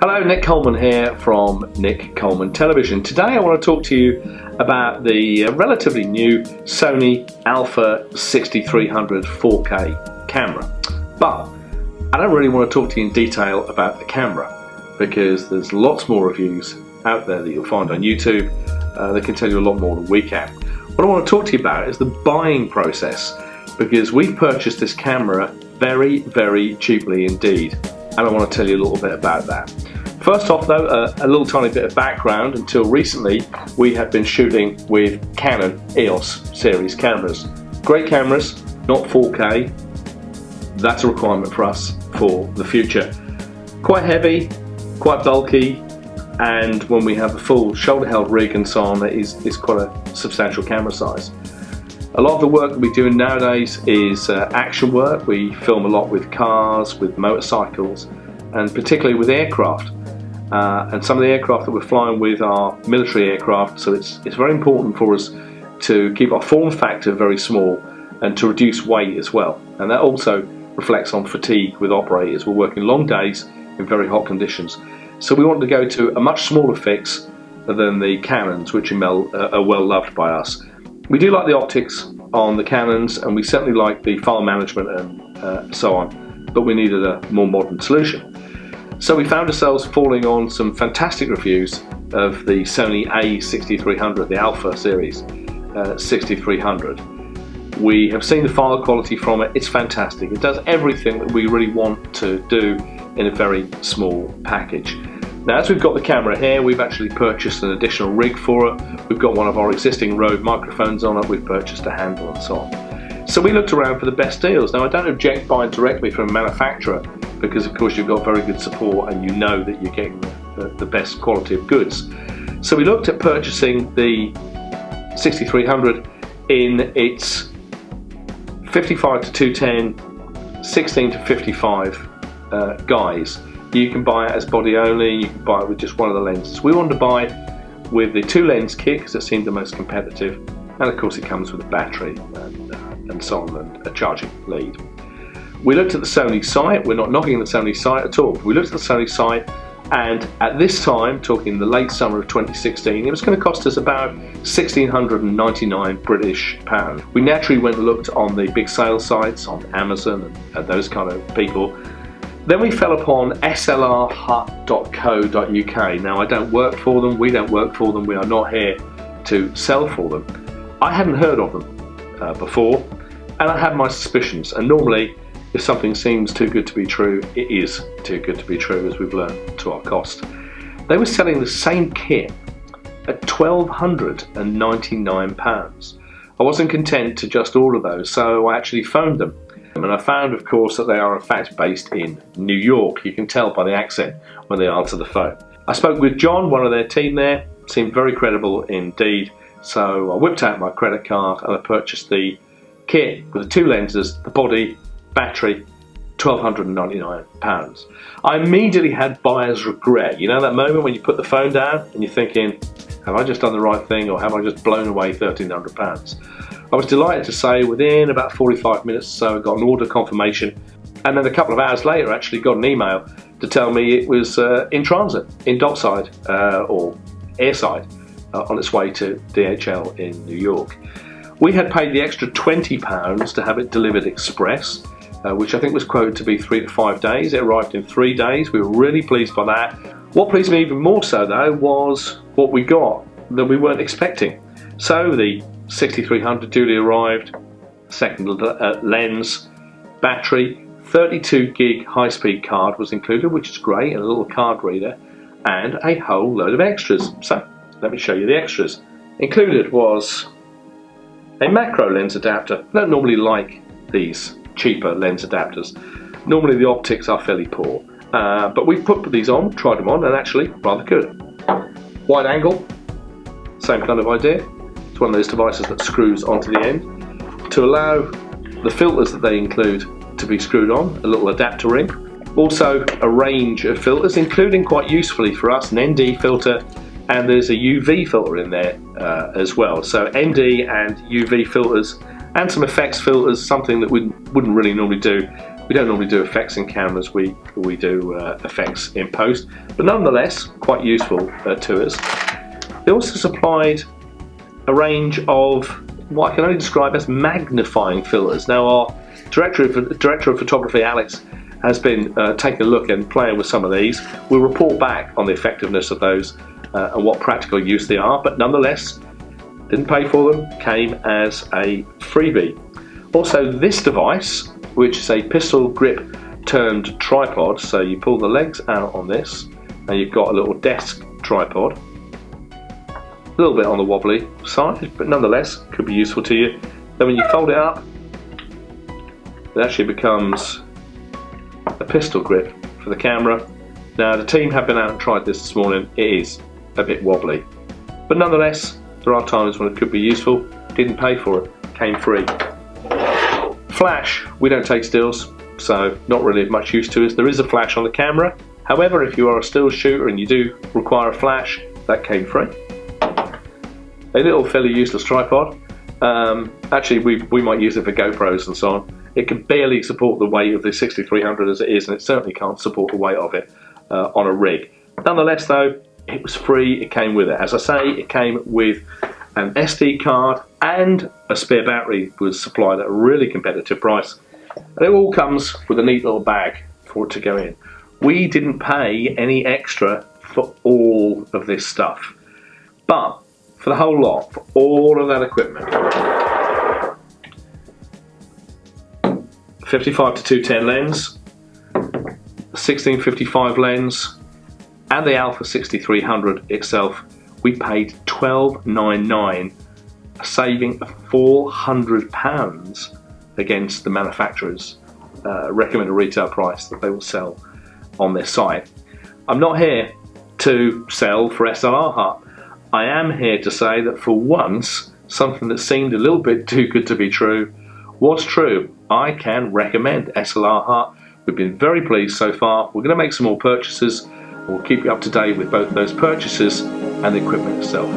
Hello, Nick Coleman here from Nick Coleman Television. Today I want to talk to you about the relatively new Sony A6300 4K camera. But I don't really want to talk to you in detail about the camera because there's lots more reviews out there that you'll find on YouTube that can tell you a lot more than we can. What I want to talk to you about is the buying process, because we've purchased this camera very, very cheaply indeed, and I want to tell you a little bit about that. First off though, a little tiny bit of background. Until recently we had been shooting with Canon EOS series cameras. Great cameras, not 4K. That's a requirement for us for the future. Quite heavy, quite bulky, and when we have the full shoulder held rig and so on, it is quite a substantial camera size. A lot of the work that we're doing nowadays is action work. We film a lot with cars, with motorcycles, and particularly with aircraft. And some of the aircraft that we're flying with are military aircraft, so it's very important for us to keep our form factor very small and to reduce weight as well. And that also reflects on fatigue with operators. We're working long days in very hot conditions. So we want to go to a much smaller fix than the Canons, which are well loved by us. We do like the optics on the Canons, and we certainly like the file management and so on, but we needed a more modern solution. So we found ourselves falling on some fantastic reviews of the Sony A6300, the Alpha series 6300. We have seen the file quality from it. It's fantastic. It does everything that we really want to do in a very small package. Now, as we've got the camera here, we've actually purchased an additional rig for it. We've got one of our existing Rode microphones on it. We've purchased a handle and so on. So we looked around for the best deals. Now, I don't object buying directly from a manufacturer because, of course, you've got very good support and you know that you're getting the best quality of goods. So we looked at purchasing the 6300 in its 55 to 210, 16 to 55 guise. You can buy it as body only, you can buy it with just one of the lenses. We wanted to buy with the 2-lens kit because it seemed the most competitive, and of course it comes with a battery and so on, and a charging lead. We looked at the Sony site. We're not knocking the Sony site at all. We looked at the Sony site, and at this time, talking the late summer of 2016, it was going to cost us about £1,699 British pounds. We naturally went and looked on the big sales sites on Amazon and those kind of people. Then we fell upon SLRHUT.co.uk. Now, I don't work for them, we don't work for them, we are not here to sell for them. I hadn't heard of them before, and I had my suspicions, and normally if something seems too good to be true, it is too good to be true, as we've learned to our cost. They were selling the same kit at £1,299. I wasn't content to just order those, so I actually phoned them. And I found, of course, that they are in fact based in New York. You can tell by the accent when they answer the phone. I spoke with John, one of their team there, seemed very credible indeed. So I whipped out my credit card and I purchased the kit with the 2 lenses, the body, battery, £1,299. I immediately had buyer's regret. You know that moment when you put the phone down and you're thinking, have I just done the right thing, or have I just blown away £1,300? I was delighted to say within about 45 minutes or so I got an order confirmation, and then a couple of hours later I actually got an email to tell me it was in transit, in dockside or airside, on its way to DHL in New York. We had paid the extra £20 to have it delivered express, which I think was quoted to be 3 to 5 days. It arrived in 3 days. We were really pleased by that. What pleased me even more so though was what we got that we weren't expecting. So the 6300 duly arrived, second lens, battery, 32 gig high-speed card was included, which is great, and a little card reader, and a whole load of extras. So let me show you the extras. Included was a macro lens adapter. I don't normally like these cheaper lens adapters. Normally the optics are fairly poor, but we put these on, tried them on, and actually rather good. Wide angle, same kind of idea. It's one of those devices that screws onto the end. To allow the filters that they include to be screwed on, a little adapter ring. Also a range of filters, including quite usefully for us an ND filter, and there's a UV filter in there as well. So ND and UV filters and some effects filters, something that we wouldn't really normally do We don't normally do effects in cameras, we do effects in post, but nonetheless quite useful to us. They also supplied a range of what I can only describe as magnifying filters. Now our director of photography, Alex, has been taking a look and playing with some of these. We'll report back on the effectiveness of those and what practical use they are, but nonetheless, didn't pay for them, came as a freebie. Also this device, which is a pistol grip turned tripod, so you pull the legs out on this and you've got a little desk tripod. A little bit on the wobbly side, but nonetheless could be useful to you. Then when you fold it up, it actually becomes a pistol grip for the camera. Now the team have been out and tried this morning. It is a bit wobbly, but nonetheless there are times when it could be useful. Didn't pay for it, came free. Flash, we don't take stills, so not really of much use to us. There is a flash on the camera. However, if you are a still shooter and you do require a flash, that came free. A little fairly useless tripod. Actually, we might use it for GoPros and so on. It can barely support the weight of the 6300 as it is, and it certainly can't support the weight of it on a rig. Nonetheless though, it was free, it came with it. As I say, it came with an SD card and a spare battery was supplied at a really competitive price. And it all comes with a neat little bag for it to go in. We didn't pay any extra for all of this stuff, but for the whole lot, for all of that equipment, 55 to 210 lens, 1655 lens, and the Alpha 6300 itself, we paid $12.99, a saving of £400 against the manufacturer's recommended retail price that they will sell on their site. I'm not here to sell for SLRHUT. I am here to say that for once, something that seemed a little bit too good to be true was true. I can recommend SLRHUT. We've been very pleased so far. We're going to make some more purchases. We'll keep you up to date with both those purchases and the equipment itself.